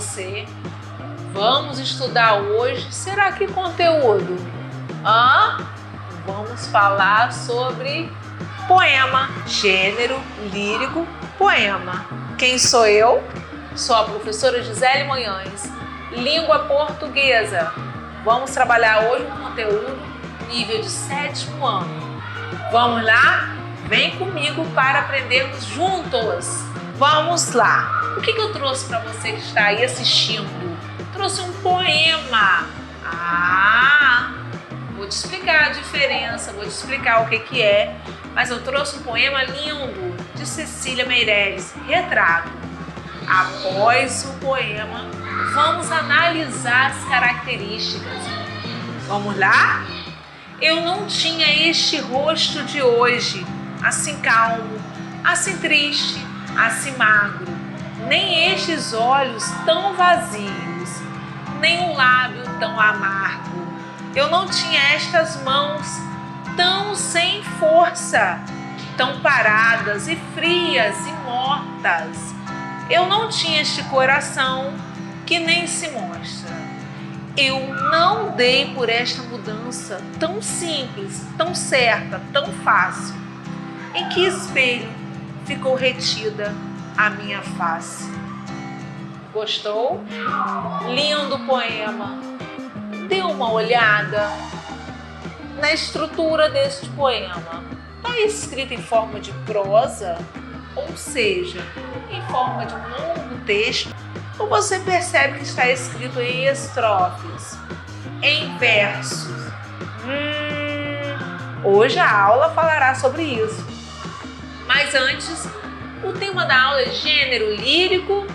você. Vamos estudar hoje. Será que conteúdo? Vamos falar sobre poema, gênero lírico, poema. Quem sou eu? Sou a professora Gisele Manhães, língua portuguesa. Vamos trabalhar hoje um conteúdo nível de 7º ano. Vamos lá? Vem comigo para aprendermos juntos. Vamos lá. O que eu trouxe para você que está aí assistindo? Trouxe um poema. Vou te explicar a diferença, vou te explicar o que é, mas eu trouxe um poema lindo de Cecília Meirelles, Retrato. Após o poema, vamos analisar as características. Vamos lá? Eu não tinha este rosto de hoje, assim calmo, assim triste, assim magro, nem estes olhos tão vazios, nem um lábio tão amargo. Eu não tinha estas mãos tão sem força, tão paradas e frias e mortas. Eu não tinha este coração que nem se mostra. Eu não dei por esta mudança tão simples, tão certa, tão fácil. Em que espelho ficou retida a minha face? Gostou? Lindo poema. Dê uma olhada na estrutura deste poema. Está escrito em forma de prosa, ou seja, em forma de um longo texto, ou você percebe que está escrito em estrofes, em versos? Hoje a aula falará sobre isso. Mas antes, o tema da aula é gênero lírico,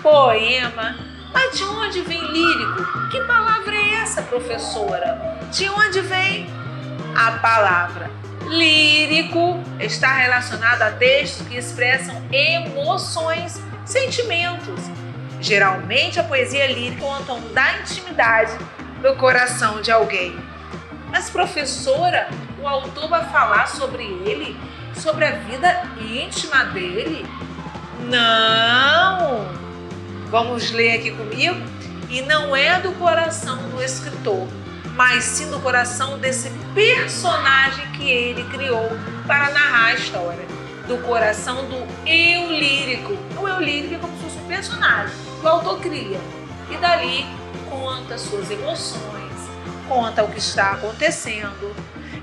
poema. Mas de onde vem lírico? Que palavra é essa, professora? De onde vem? A palavra lírico está relacionada a textos que expressam emoções, sentimentos. Geralmente a poesia lírica conta da intimidade do coração de alguém. Mas, professora, o autor vai falar sobre ele? Sobre a vida íntima dele? Não! Vamos ler aqui comigo? E não é do coração do escritor, mas sim do coração desse personagem que ele criou para narrar a história. Do coração do eu lírico. O eu lírico é como se fosse um personagem que o autor cria. E dali conta suas emoções, conta o que está acontecendo.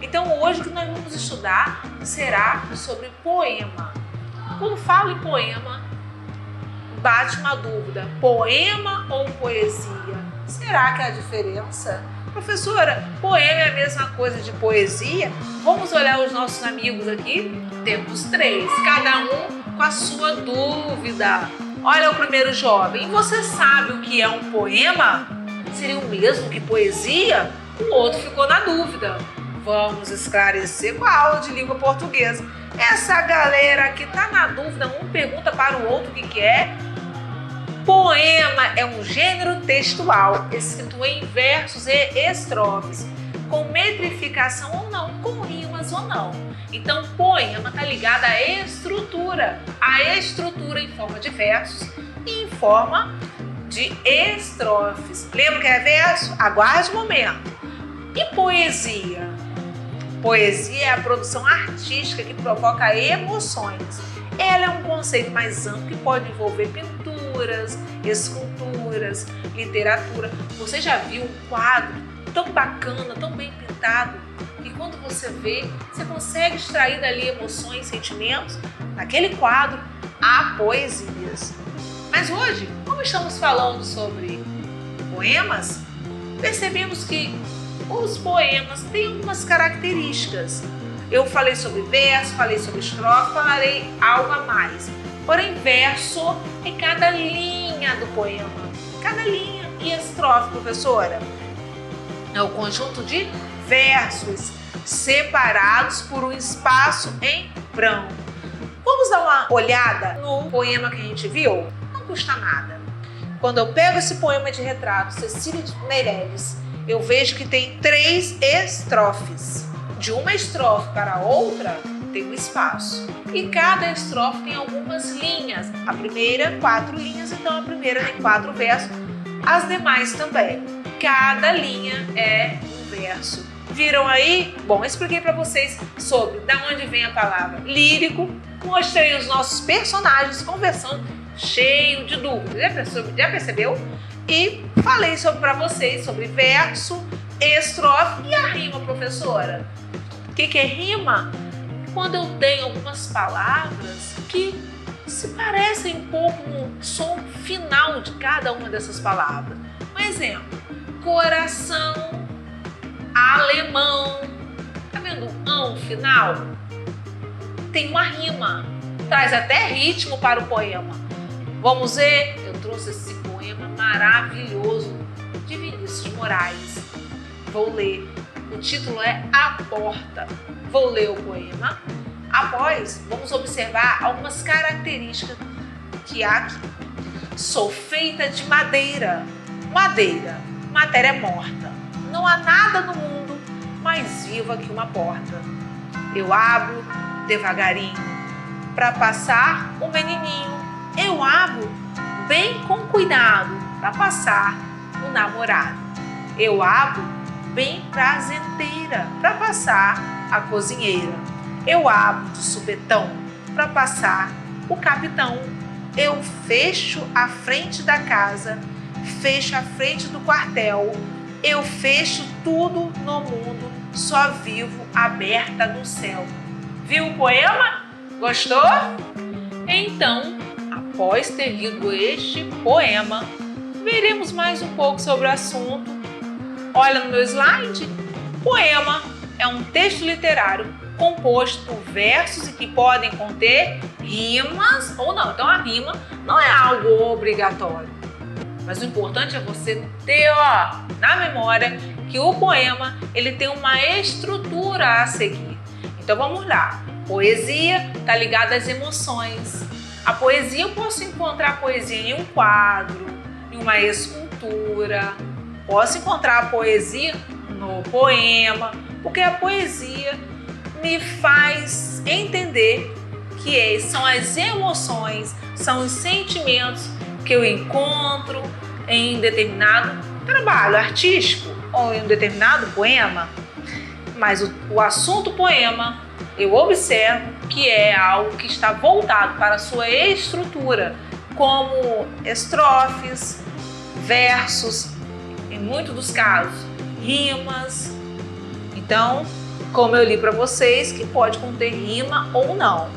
Então hoje o que nós vamos estudar será sobre poema. Quando falo em poema, bate uma dúvida: poema ou poesia? Será que há diferença? Professora, poema é a mesma coisa de poesia? Vamos olhar os nossos amigos aqui? Temos 3, cada um com a sua dúvida. Olha o primeiro jovem. Você sabe o que é um poema? Seria o mesmo que poesia? O outro ficou na dúvida. Vamos esclarecer com a aula de língua portuguesa. Essa galera que está na dúvida, um pergunta para o outro o que é. Poema é um gênero textual escrito em versos e estrofes, com metrificação ou não, com rimas ou não. Então, poema está ligado à estrutura em forma de versos e em forma de estrofes. Lembra que é verso? Aguarde um momento. E poesia? Poesia é a produção artística que provoca emoções. Ela é um conceito mais amplo que pode envolver pinturas, esculturas, literatura. Você já viu um quadro tão bacana, tão bem pintado, que quando você vê, você consegue extrair dali emoções, sentimentos? Naquele quadro há poesias. Mas hoje, como estamos falando sobre poemas, percebemos que os poemas têm algumas características. Eu falei sobre verso, falei sobre estrofe, falarei algo a mais. Porém, verso é cada linha do poema. Cada linha. E estrofe, professora? É o conjunto de versos separados por um espaço em branco. Vamos dar uma olhada no poema que a gente viu? Não custa nada. Quando eu pego esse poema de retrato, Cecília Meirelles, eu vejo que tem 3 estrofes. De uma estrofe para a outra, tem um espaço. E cada estrofe tem algumas linhas. A primeira, 4 linhas, então a primeira tem 4 versos, as demais também. Cada linha é um verso. Viram aí? Bom, eu expliquei para vocês sobre da onde vem a palavra lírico, mostrei os nossos personagens conversando, cheio de dúvidas, já percebeu? E falei para vocês sobre verso, estrofe e a rima, professora. O que é rima? Quando eu tenho algumas palavras que se parecem um pouco no som final de cada uma dessas palavras. Um exemplo, coração, alemão. Tá vendo o ão final? Tem uma rima, traz até ritmo para o poema. Vamos ver? Eu trouxe esse poema maravilhoso de Vinícius de Moraes. Vou ler. O título é A Porta. Vou ler o poema. Após, vamos observar algumas características que há aqui. Sou feita de madeira. Madeira, matéria morta. Não há nada no mundo mais viva que uma porta. Eu abro devagarinho para passar o menininho. Eu abro bem com cuidado para passar o namorado. Eu abro bem prazenteira para passar a cozinheira. Eu abro de supetão para passar o capitão. Eu fecho a frente da casa, fecho a frente do quartel. Eu fecho tudo no mundo, só vivo aberta no céu. Viu o poema? Gostou? Então, após ter lido este poema, veremos mais um pouco sobre o assunto. Olha no meu slide. Poema é um texto literário composto por versos e que podem conter rimas ou não. Então a rima não é algo obrigatório. Mas o importante é você ter na memória que o poema ele tem uma estrutura a seguir. Então vamos lá. Poesia está ligada às emoções. A poesia, eu posso encontrar a poesia em um quadro, em uma escultura. Posso encontrar a poesia no poema, porque a poesia me faz entender que são as emoções, são os sentimentos que eu encontro em determinado trabalho artístico ou em um determinado poema. Mas o assunto poema, eu observo que é algo que está voltado para a sua estrutura, como estrofes, versos, em muitos dos casos, rimas. Então, como eu li para vocês, que pode conter rima ou não.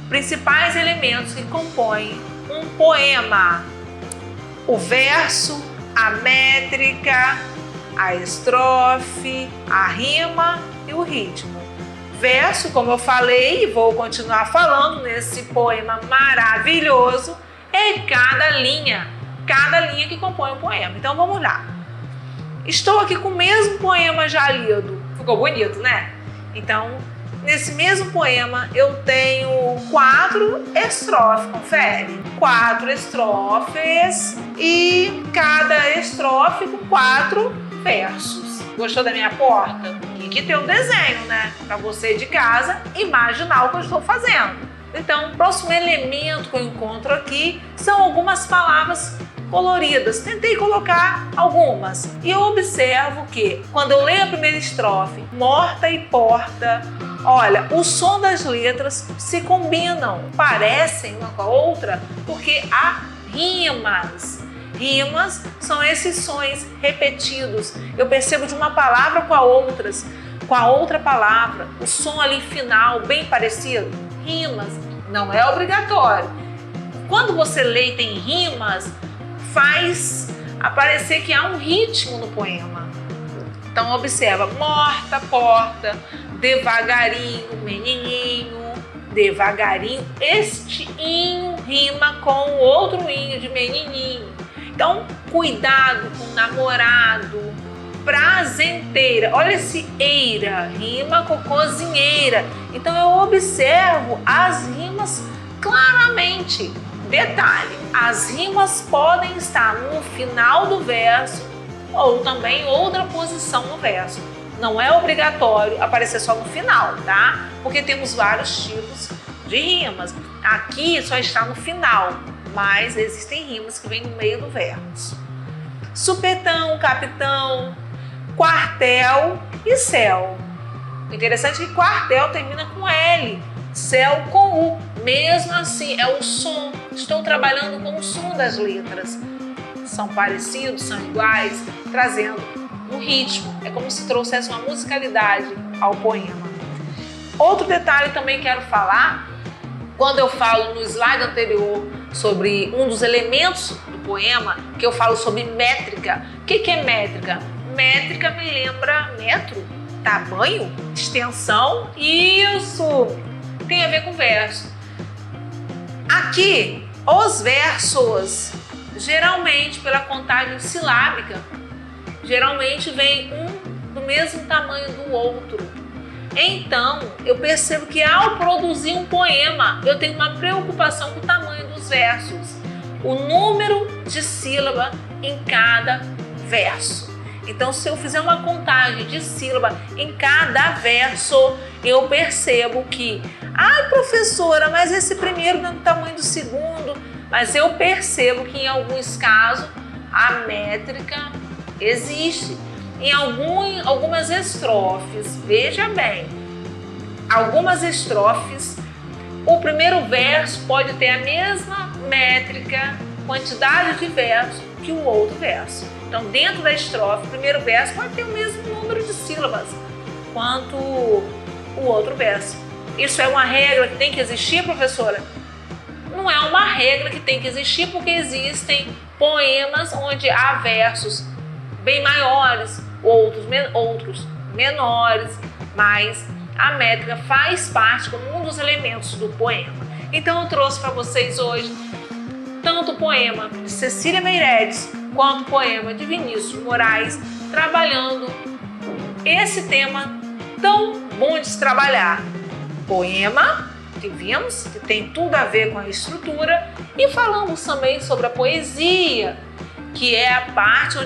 Principais elementos que compõem um poema: o verso, a métrica, a estrofe, a rima e o ritmo. Verso, como eu falei e vou continuar falando nesse poema maravilhoso, é cada linha que compõe o poema. Então vamos lá. Estou aqui com o mesmo poema já lido. Ficou bonito, né? Então, nesse mesmo poema eu tenho 4 estrofes, confere? 4 estrofes e cada estrofe com 4 versos. Gostou da minha porta? Tem que ter um desenho, né? Para você de casa imaginar o que eu estou fazendo. Então, o próximo elemento que eu encontro aqui são algumas palavras coloridas. Tentei colocar algumas. E eu observo que, quando eu leio a primeira estrofe, morta e porta, olha, o som das letras se combinam, parecem uma com a outra, porque há rimas. Rimas são esses sons repetidos. Eu percebo de uma palavra com a outra palavra, o som ali final bem parecido. Rimas, não é obrigatório. Quando você lê e tem rimas, faz aparecer que há um ritmo no poema. Então observa, morta, porta, devagarinho, menininho, devagarinho. Este inho rima com o outro inho de menininho. Então cuidado com namorado, prazenteira. Olha esse eira, rima com cozinheira. Então eu observo as rimas claramente. Detalhe, as rimas podem estar no final do verso ou também em outra posição no verso. não é obrigatório aparecer só no final, tá? Porque temos vários tipos de rimas. Aqui só está no final, mas existem rimas que vêm no meio do verso. Supetão, capitão, quartel e céu. O interessante é que quartel termina com L, céu com U. Mesmo assim, é o som. Estou trabalhando com o som das letras. São parecidos, são iguais, trazendo um ritmo. É como se trouxesse uma musicalidade ao poema. Outro detalhe também quero falar, quando eu falo no slide anterior sobre um dos elementos do poema, que eu falo sobre métrica. O que é métrica? Métrica me lembra metro, tamanho, extensão, isso tem a ver com verso. Aqui, os versos, geralmente pela contagem silábica, geralmente vem um do mesmo tamanho do outro. Então, eu percebo que ao produzir um poema, eu tenho uma preocupação com o tamanho dos versos, o número de sílaba em cada verso. Então, se eu fizer uma contagem de sílaba em cada verso, eu percebo que, ai professora, mas esse primeiro não é do tamanho do segundo, mas eu percebo que em alguns casos a métrica existe. Em algumas estrofes, veja bem, algumas estrofes, o primeiro verso pode ter a mesma métrica, quantidade de verso que o outro verso. Então, dentro da estrofe, o primeiro verso pode ter o mesmo número de sílabas quanto o outro verso. Isso é uma regra que tem que existir, professora? Não é uma regra que tem que existir, porque existem poemas onde há versos bem maiores, outros menores, mas a métrica faz parte como um dos elementos do poema. Então eu trouxe para vocês hoje tanto o poema de Cecília Meirelles quanto o poema de Vinícius de Moraes, trabalhando esse tema tão bom de se trabalhar. Poema, que vimos, que tem tudo a ver com a estrutura, e falamos também sobre a poesia, que é a parte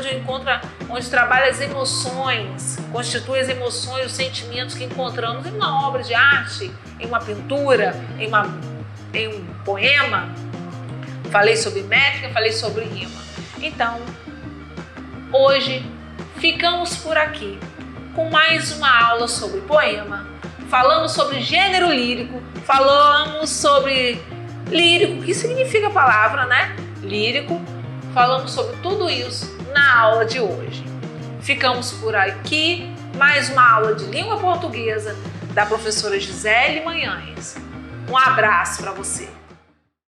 onde trabalha as emoções, constitui as emoções, os sentimentos que encontramos em uma obra de arte, em uma pintura, em um poema. Falei sobre métrica, falei sobre rima. Então, hoje ficamos por aqui com mais uma aula sobre poema. Falamos sobre gênero lírico, falamos sobre lírico, que significa a palavra, né? Lírico. Falamos sobre tudo isso na aula de hoje. Ficamos por aqui, mais uma aula de língua portuguesa da professora Gisele Manhães. Um abraço para você.